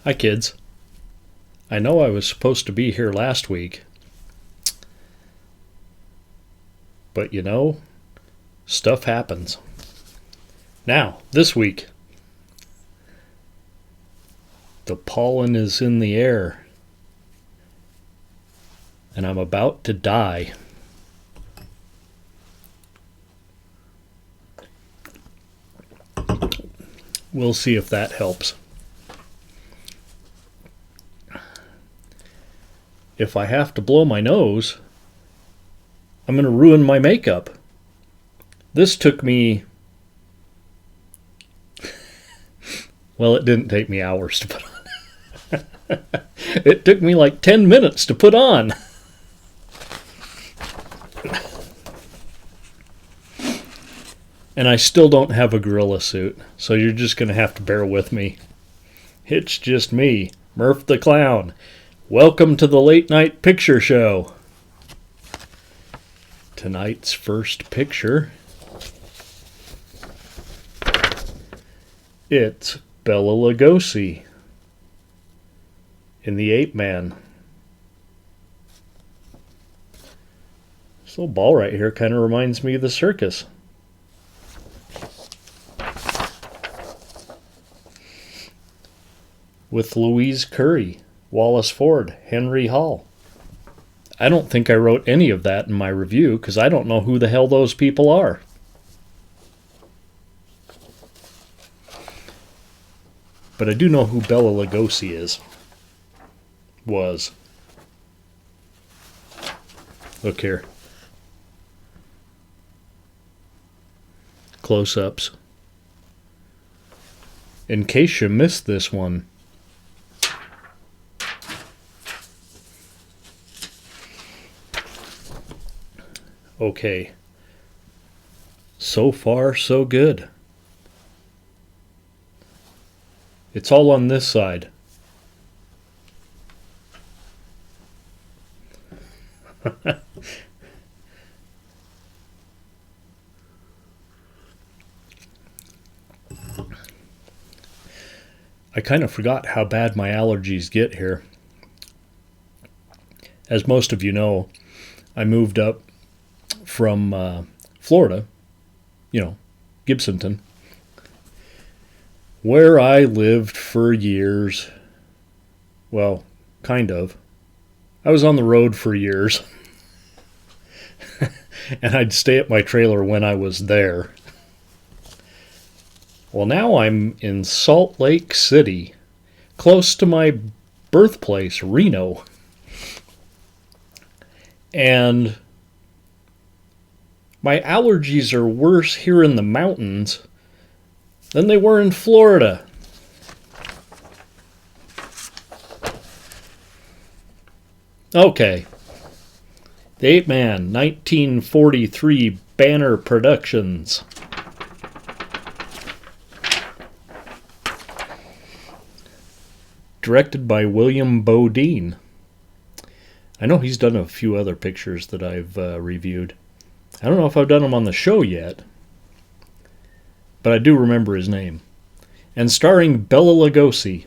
Hi, kids. I know I was supposed to be here last week, but stuff happens. Now, this week, the pollen is in the air, and I'm about to die. We'll see if that helps. If I have to blow my nose, I'm going to ruin my makeup. This took me... Well, it didn't take me hours to put on. It took me like 10 minutes to put on. And I still don't have a gorilla suit, so you're just going to have to bear with me. It's just me, Murph the Clown. Welcome to the Late Night Picture Show. Tonight's first picture. It's Bela Lugosi in the Ape Man. This little ball right here kind of reminds me of the circus. With Louise Curry, Wallace Ford, Henry Hall. I don't think I wrote any of that in my review because I don't know who the hell those people are. But I do know who Bela Lugosi is. Was. Look here. Close-ups. In case you missed this one, okay. So far, so good. It's all on this side. I kind of forgot how bad my allergies get here. As most of you know, I moved up from Florida, Gibsonton, where I lived for years. Well, kind of. I was on the road for years. And I'd stay at my trailer when I was there. Well, now I'm in Salt Lake City, close to my birthplace, Reno. And my allergies are worse here in the mountains than they were in Florida. Okay. The Ape Man, 1943 Banner Productions. Directed by William Bodine. I know he's done a few other pictures that I've reviewed. I don't know if I've done him on the show yet, but I do remember his name. And starring Bela Lugosi.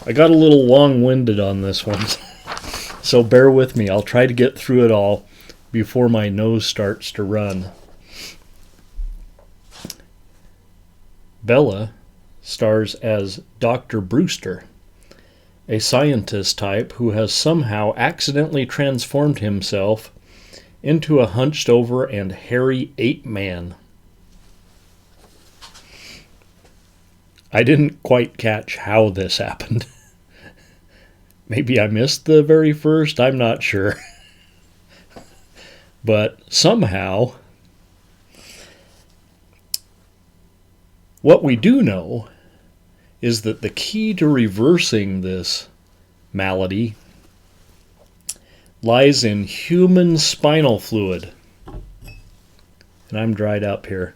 I got a little long-winded on this one, so bear with me. I'll try to get through it all before my nose starts to run. Bela stars as Dr. Brewster, a scientist type who has somehow accidentally transformed himself into a hunched-over and hairy ape man. I didn't quite catch how this happened. Maybe I missed the very first, I'm not sure. But somehow, what we do know is that the key to reversing this malady lies in human spinal fluid. And I'm dried up here.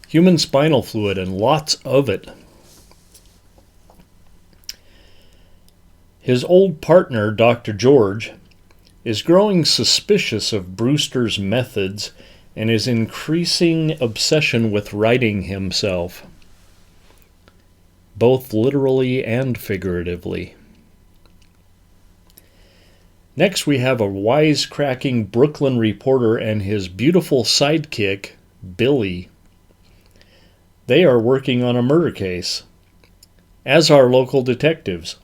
Human spinal fluid, and lots of it. His old partner, Dr. George, is growing suspicious of Brewster's methods and his increasing obsession with righting himself, both literally and figuratively. Next, we have a wisecracking Brooklyn reporter and his beautiful sidekick, Billy. They are working on a murder case, as are local detectives,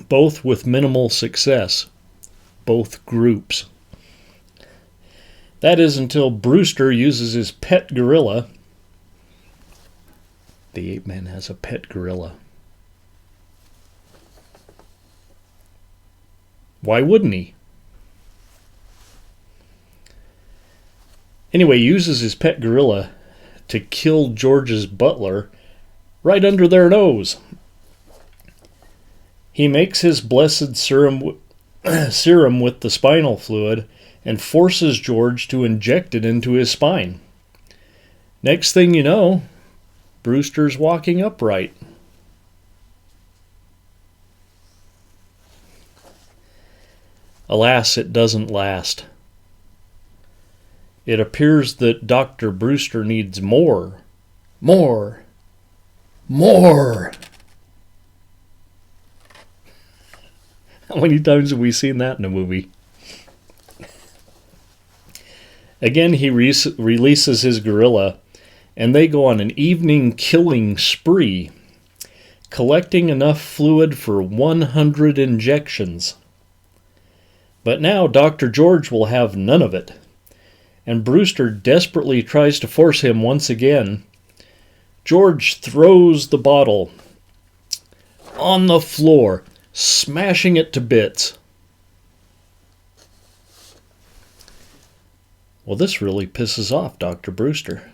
both with minimal success, both groups. That is until Brewster uses his pet gorilla. The Ape Man has a pet gorilla. Why wouldn't he? Anyway, he uses his pet gorilla to kill George's butler right under their nose. He makes his blessed serum with the spinal fluid and forces George to inject it into his spine. Next thing you know, Brewster's walking upright. Alas, it doesn't last. It appears that Dr. Brewster needs more. How many times have we seen that in a movie? Again, he releases his gorilla, and they go on an evening killing spree, collecting enough fluid for 100 injections. But now Dr. George will have none of it, and Brewster desperately tries to force him once again. George throws the bottle on the floor, smashing it to bits. Well, this really pisses off Dr. Brewster.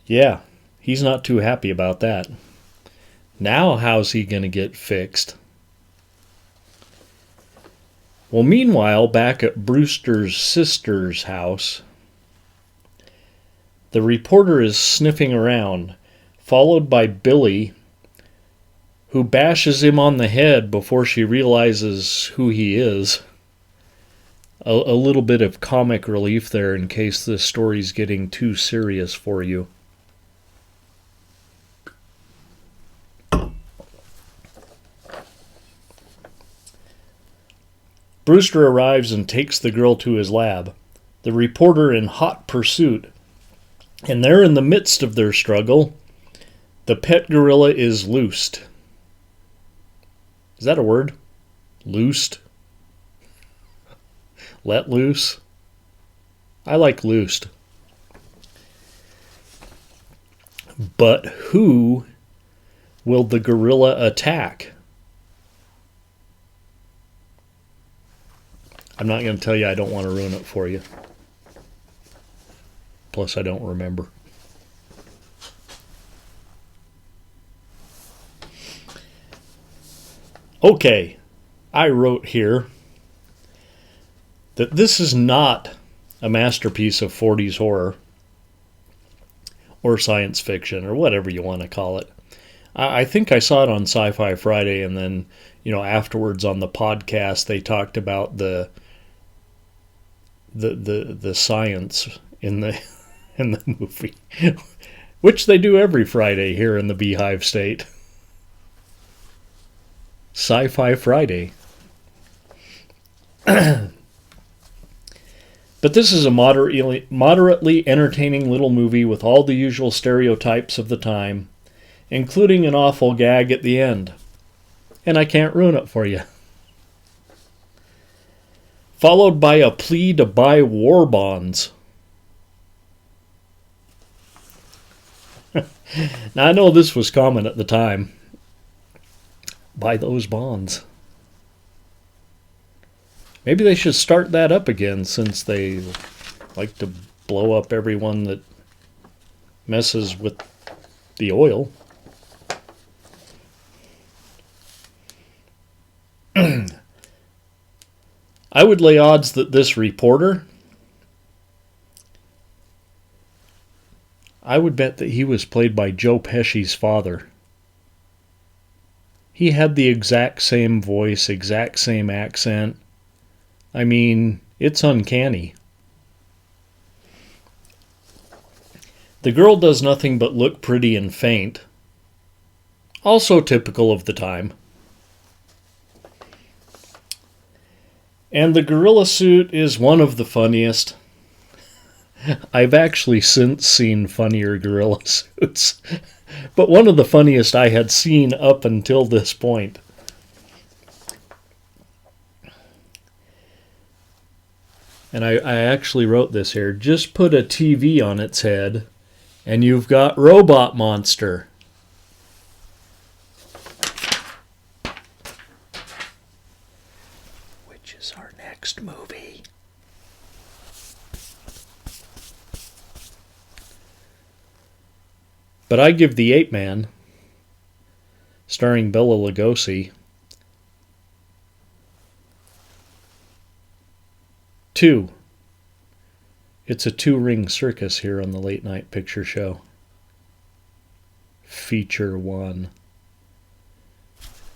Yeah, he's not too happy about that. Now how's he going to get fixed? Well, meanwhile, back at Brewster's sister's house, the reporter is sniffing around, followed by Billy, who bashes him on the head before she realizes who he is. A little bit of comic relief there in case this story's getting too serious for you. Brewster arrives and takes the girl to his lab, the reporter in hot pursuit. And there in the midst of their struggle, the pet gorilla is loosed. Is that a word? Loosed? Let loose? I like loosed. But who will the gorilla attack? I'm not going to tell you, I don't want to ruin it for you. Plus, I don't remember. Okay, I wrote here that this is not a masterpiece of 40s horror or science fiction or whatever you want to call it. I think I saw it on Sci-Fi Friday, and then, afterwards on the podcast they talked about the science in the movie, which they do every Friday here in the Beehive State. Sci-Fi Friday. But this is a moderately entertaining little movie with all the usual stereotypes of the time, including an awful gag at the end. And I can't ruin it for you. Followed by a plea to buy war bonds. Now, I know this was common at the time. Buy those bonds. Maybe they should start that up again, since they like to blow up everyone that messes with the oil. I would lay odds that this reporter, I would bet that he was played by Joe Pesci's father. He had the exact same voice, exact same accent. I mean, It's uncanny. The girl does nothing but look pretty and faint. Also typical of the time. And the gorilla suit is one of the funniest. I've actually since seen funnier gorilla suits, but one of the funniest I had seen up until this point. And I actually wrote this here. Just put a TV on its head, and you've got Robot Monster. Which is our next movie. But I give the Ape Man, starring Bela Lugosi, 2. It's a 2-ring circus here on the Late Night Picture Show. Feature 1.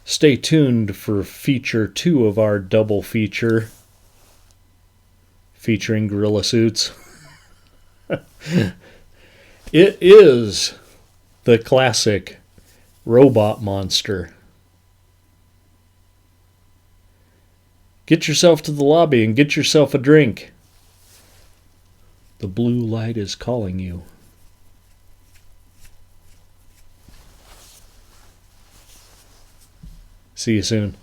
Stay tuned for feature 2 of our double feature featuring gorilla suits. It is the classic Robot Monster. Get yourself to the lobby and get yourself a drink. The blue light is calling you. See you soon.